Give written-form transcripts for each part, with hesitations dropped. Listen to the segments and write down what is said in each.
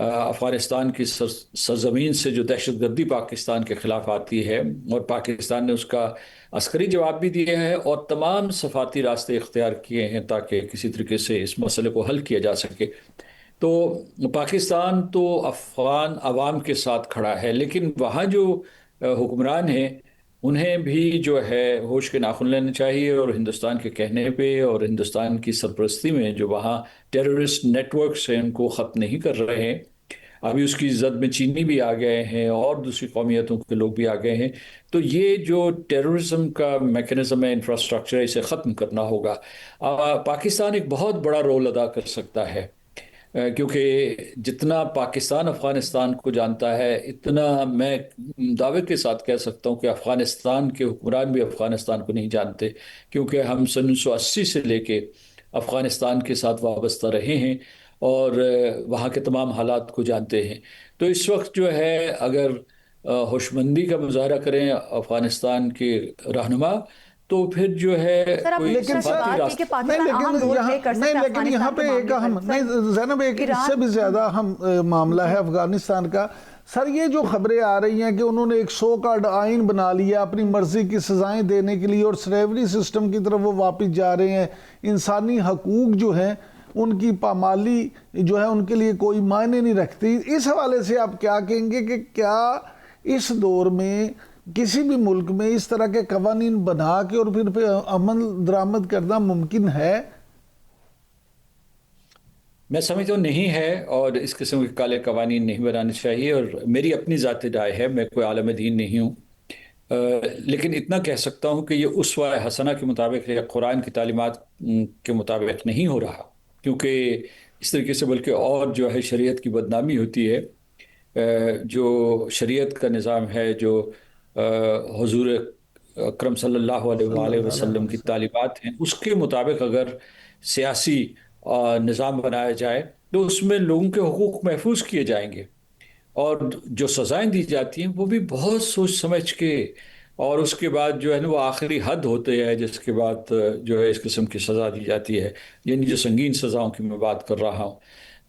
افغانستان کی سرزمین سے جو دہشت گردی پاکستان کے خلاف آتی ہے، اور پاکستان نے اس کا عسکری جواب بھی دیا ہے اور تمام سفارتی راستے اختیار کیے ہیں تاکہ کسی طریقے سے اس مسئلے کو حل کیا جا سکے. تو پاکستان تو افغان عوام کے ساتھ کھڑا ہے، لیکن وہاں جو حکمران ہیں انہیں بھی جو ہے ہوش کے ناخن لینے چاہیے، اور ہندوستان کے کہنے پہ اور ہندوستان کی سرپرستی میں جو وہاں ٹیررسٹ نیٹ ورکس ہیں ان کو ختم نہیں کر رہے ہیں. ابھی اس کی زد میں چینی بھی آ گئے ہیں اور دوسری قومیتوں کے لوگ بھی آ گئے ہیں. تو یہ جو ٹیررزم کا میکنزم ہے، انفراسٹرکچر ہے، اسے ختم کرنا ہوگا. پاکستان ایک بہت بڑا رول ادا کر سکتا ہے، کیونکہ جتنا پاکستان افغانستان کو جانتا ہے اتنا میں دعوے کے ساتھ کہہ سکتا ہوں کہ افغانستان کے حکمران بھی افغانستان کو نہیں جانتے، کیونکہ ہم سن 1980 سے لے کے افغانستان کے ساتھ وابستہ رہے ہیں اور وہاں کے تمام حالات کو جانتے ہیں. تو اس وقت جو ہے اگر ہوشمندی کا مظاہرہ کریں افغانستان کے رہنما، تو پھر جو ہے کوئی لیکن یہاں پہ ایک اہم نہیں زینب، ایک اس سے بھی زیادہ اہم معاملہ ہے افغانستان کا. سر یہ جو خبریں آ رہی ہیں کہ انہوں نے ایک سو کارڈ آئین بنا لیا اپنی مرضی کی سزائیں دینے کے لیے، اور سلیوری سسٹم کی طرف وہ واپس جا رہے ہیں، انسانی حقوق جو ہیں ان کی پامالی جو ہے ان کے لیے کوئی معنی نہیں رکھتی. اس حوالے سے آپ کیا کہیں گے کہ کیا اس دور میں کسی بھی ملک میں اس طرح کے قوانین بنا کے اور پھر عمل درآمد کرنا ممکن ہے؟ میں سمجھتا ہوں نہیں ہے، اور اس قسم کے کالے قوانین نہیں بنانے چاہیے. اور میری اپنی ذاتی رائے ہے، میں کوئی عالم دین نہیں ہوں، لیکن اتنا کہہ سکتا ہوں کہ یہ اسوہ حسنہ کے مطابق یا قرآن کی تعلیمات کے مطابق نہیں ہو رہا، کیونکہ اس طریقے سے بلکہ اور جو ہے شریعت کی بدنامی ہوتی ہے. جو شریعت کا نظام ہے، جو حضور اکرم صلی اللہ علیہ وآلہ وسلم کی تعلیمات ہیں، اس کے مطابق اگر سیاسی نظام بنایا جائے تو اس میں لوگوں کے حقوق محفوظ کیے جائیں گے، اور جو سزائیں دی جاتی ہیں وہ بھی بہت سوچ سمجھ کے، اور اس کے بعد جو ہے نا وہ آخری حد ہوتے ہیں جس کے بعد جو ہے اس قسم کی سزا دی جاتی ہے، یعنی جو سنگین سزاؤں کی میں بات کر رہا ہوں.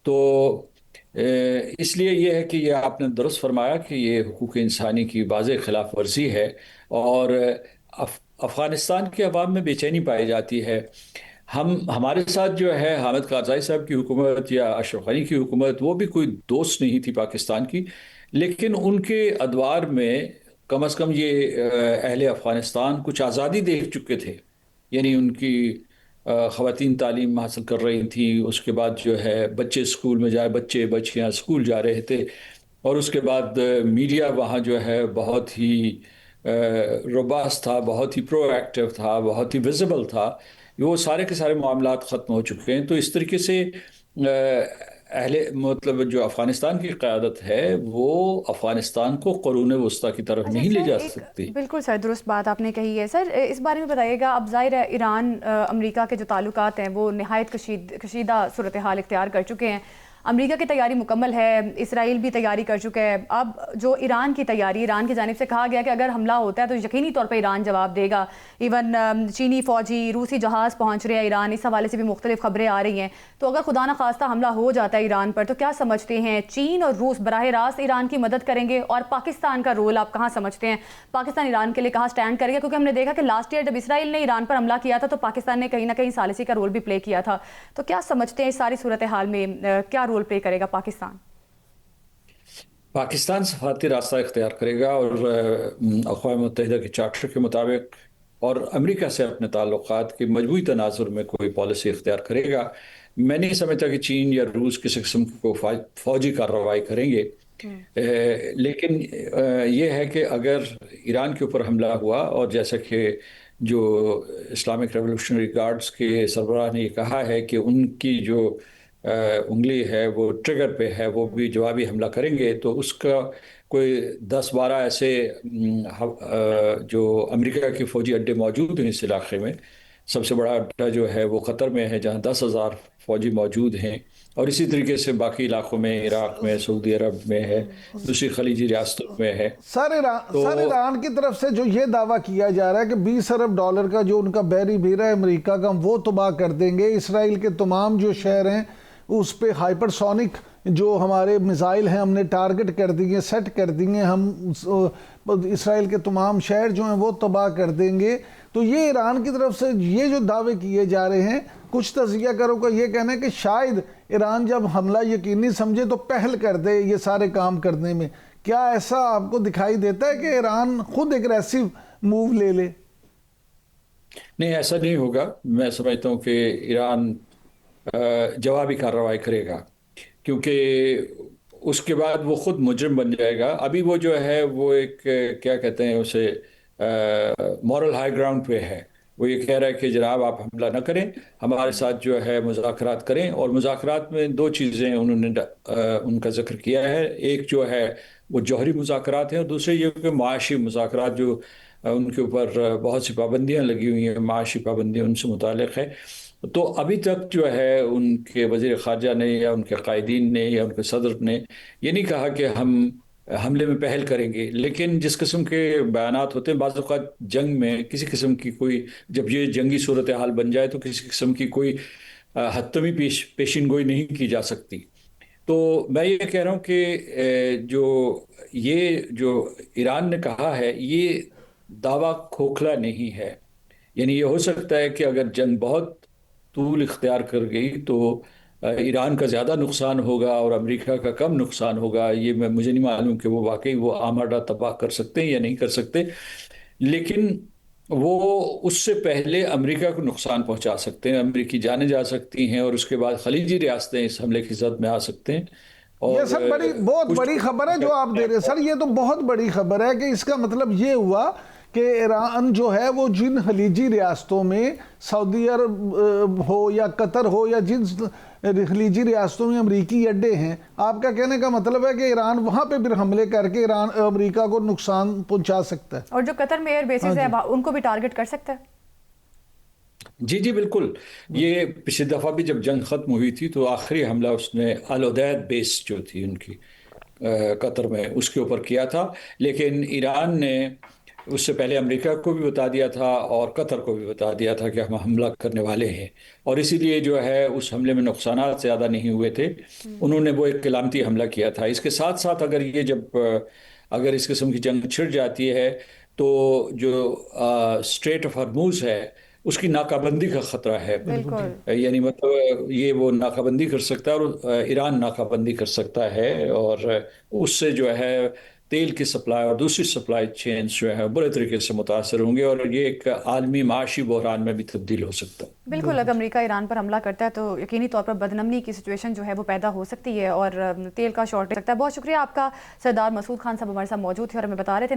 تو اس لیے یہ ہے کہ یہ آپ نے درست فرمایا کہ یہ حقوق انسانی کی واضح خلاف ورزی ہے، اور افغانستان کے عوام میں بے چینی پائی جاتی ہے. ہمارے ساتھ جو ہے حامد کارزائی صاحب کی حکومت یا اشرف غنی کی حکومت، وہ بھی کوئی دوست نہیں تھی پاکستان کی، لیکن ان کے ادوار میں کم از کم یہ اہل افغانستان کچھ آزادی دیکھ چکے تھے. یعنی ان کی خواتین تعلیم حاصل کر رہی تھیں، اس کے بعد جو ہے بچے اسکول میں بچے بچیاں اسکول جا رہے تھے، اور اس کے بعد میڈیا وہاں جو ہے بہت ہی روباس تھا، بہت ہی پرو ایکٹیو تھا، بہت ہی ویزیبل تھا. وہ سارے کے سارے معاملات ختم ہو چکے ہیں. تو اس طریقے سے مطلب جو افغانستان کی قیادت ہے وہ افغانستان کو قرون وسطیٰ کی طرف نہیں لے جا سکتی. بالکل سر، درست بات آپ نے کہی ہے. سر اس بارے میں بتائیے گا، اب ظاہر ہے ایران امریکہ کے جو تعلقات ہیں وہ نہایت کشیدہ صورتحال اختیار کر چکے ہیں. امریکہ کی تیاری مکمل ہے، اسرائیل بھی تیاری کر چکا ہے. اب جو ایران کی تیاری، ایران کی جانب سے کہا گیا کہ اگر حملہ ہوتا ہے تو یقینی طور پہ ایران جواب دے گا. ایون چینی فوجی روسی جہاز پہنچ رہے ہیں ایران، اس حوالے سے بھی مختلف خبریں آ رہی ہیں. تو اگر خدا نخواستہ حملہ ہو جاتا ہے ایران پر، تو کیا سمجھتے ہیں چین اور روس براہ راست ایران کی مدد کریں گے؟ اور پاکستان کا رول آپ کہاں سمجھتے ہیں؟ پاکستان ایران کے لیے کہاں سٹینڈ کرے گا؟ کیونکہ ہم نے دیکھا کہ لاسٹ ایئر جب اسرائیل نے ایران پر حملہ کیا تھا تو پاکستان نے کہیں نہ کہیں ثالثی کا رول بھی پلے کیا تھا. تو کیا سمجھتے ہیں اس ساری صورتحال میں کیا رول پلے کرے گا پاکستان؟ پاکستان سفارتی راستہ اختیار کرے گا، اور اقوام متحدہ کے چارٹر کے مطابق اور امریکہ سے اپنے تعلقات کے مجموعی تناظر میں کوئی پالیسی اختیار کرے گا. میں نہیں سمجھتا کہ چین یا روس کسی قسم کی کوئی فوجی کارروائی کریں گے. لیکن یہ ہے کہ اگر ایران کے اوپر حملہ ہوا، اور جیسا کہ جو اسلامک ریولوشنری گارڈز کے سربراہ نے یہ کہا ہے کہ ان کی جو انگلی ہے وہ ٹریگر پہ ہے، وہ بھی جوابی حملہ کریں گے، تو اس کا کوئی 10-12 ایسے جو امریکہ کے فوجی اڈے موجود ہیں اس علاقے میں. سب سے بڑا اڈا جو ہے وہ قطر میں ہے جہاں 10,000 فوجی موجود ہیں، اور اسی طریقے سے باقی علاقوں میں، عراق میں، سعودی عرب میں ہے، دوسری خلیجی ریاستوں میں ہے. سر ایران کی طرف سے جو یہ دعویٰ کیا جا رہا ہے کہ $20 ارب کا جو ان کا بحری بیڑا ہے امریکہ کا، وہ تباہ کر دیں گے، اسرائیل کے تمام جو شہر ہیں اس پہ ہائپر سونک جو ہمارے میزائل ہیں ہم نے ٹارگٹ کر دیے، سیٹ کر دیے، ہم اسرائیل کے تمام شہر جو ہیں وہ تباہ کر دیں گے. تو یہ ایران کی طرف سے یہ جو دعوے کیے جا رہے ہیں، کچھ تجزیہ کاروں کا یہ کہنا ہے کہ شاید ایران جب حملہ یقینی سمجھے تو پہل کر دے یہ سارے کام کرنے میں. کیا ایسا آپ کو دکھائی دیتا ہے کہ ایران خود ایگریسو موو لے لے؟ نہیں، ایسا نہیں ہوگا. میں سمجھتا ہوں کہ ایران جوابی کارروائی کرے گا، کیونکہ اس کے بعد وہ خود مجرم بن جائے گا. ابھی وہ جو ہے وہ ایک کیا کہتے ہیں اسے مورل ہائی گراؤنڈ پہ ہے. وہ یہ کہہ رہا ہے کہ جناب آپ حملہ نہ کریں، ہمارے ساتھ جو ہے مذاکرات کریں. اور مذاکرات میں دو چیزیں انہوں نے ان کا ذکر کیا ہے. ایک جو ہے وہ جوہری مذاکرات ہیں، اور دوسرے یہ کہ معاشی مذاکرات، جو ان کے اوپر بہت سی پابندیاں لگی ہوئی ہیں، معاشی پابندیاں ان سے متعلق ہے. تو ابھی تک جو ہے ان کے وزیر خارجہ نے یا ان کے قائدین نے یا ان کے صدر نے یہ نہیں کہا کہ ہم حملے میں پہل کریں گے. لیکن جس قسم کے بیانات ہوتے ہیں، بعض اوقات جنگ میں کسی قسم کی کوئی، جب یہ جنگی صورتحال بن جائے تو کسی قسم کی کوئی حتمی پیشین گوئی نہیں کی جا سکتی. تو میں یہ کہہ رہا ہوں کہ جو ایران نے کہا ہے یہ دعویٰ کھوکھلا نہیں ہے. یعنی یہ ہو سکتا ہے کہ اگر جنگ بہت طول اختیار کر گئی تو ایران کا زیادہ نقصان ہوگا اور امریکہ کا کم نقصان ہوگا. یہ مجھے نہیں معلوم کہ وہ واقعی وہ آمادہ تباہ کر سکتے ہیں یا نہیں کر سکتے، لیکن وہ اس سے پہلے امریکہ کو نقصان پہنچا سکتے ہیں. امریکی جانیں جا سکتی ہیں، اور اس کے بعد خلیجی ریاستیں اس حملے کی زد میں آ سکتے ہیں. یہ سر بہت بڑی خبر ہے جو آپ دے رہے ہیں سر. یہ تو بہت بڑی خبر ہے کہ اس کا مطلب یہ ہوا کہ ایران جو ہے وہ جن خلیجی ریاستوں میں، سعودی عرب ہو یا قطر ہو یا جن خلیجی ریاستوں میں امریکی اڈے ہیں، آپ کا کہنے کا مطلب ہے کہ ایران وہاں پہ پھر حملے کر کے امریکہ کو نقصان پہنچا سکتا ہے. اور جو قطر میں ایئر بیسز ہیں ان کو بھی ٹارگٹ کر سکتا ہے؟ جی بالکل. یہ پچھلی دفعہ بھی جب جنگ ختم ہوئی تھی تو آخری حملہ اس نے العدید بیس جو تھی ان کی قطر میں، اس کے اوپر کیا تھا. لیکن ایران نے اس سے پہلے امریکہ کو بھی بتا دیا تھا اور قطر کو بھی بتا دیا تھا کہ ہم حملہ کرنے والے ہیں، اور اسی لیے جو ہے اس حملے میں نقصانات زیادہ نہیں ہوئے تھے. انہوں نے وہ ایک علامتی حملہ کیا تھا. اس کے ساتھ ساتھ اگر اس قسم کی جنگ چھڑ جاتی ہے تو جو اسٹریٹ آف ہرموز ہے اس کی ناکہ بندی کا خطرہ ہے. یعنی مطلب یہ وہ ناکہ بندی کر سکتا ہے اور ایران ناکہ بندی کر سکتا ہے، اور اس سے جو ہے تیل کی سپلائی اور دوسری سپلائی چینز جو ہے برے طریقے سے متاثر ہوں گے، اور یہ ایک عالمی معاشی بحران میں بھی تبدیل ہو سکتا ہے. بالکل. اگر امریکہ ایران پر حملہ کرتا ہے تو یقینی طور پر بدنمنی کی سچویشن جو ہے وہ پیدا ہو سکتی ہے اور تیل کا شارٹیج سکتا ہے. بہت شکریہ آپ کا. سردار مسعود خان صاحب ہمارے ساتھ موجود تھے اور ہمیں بتا رہے تھے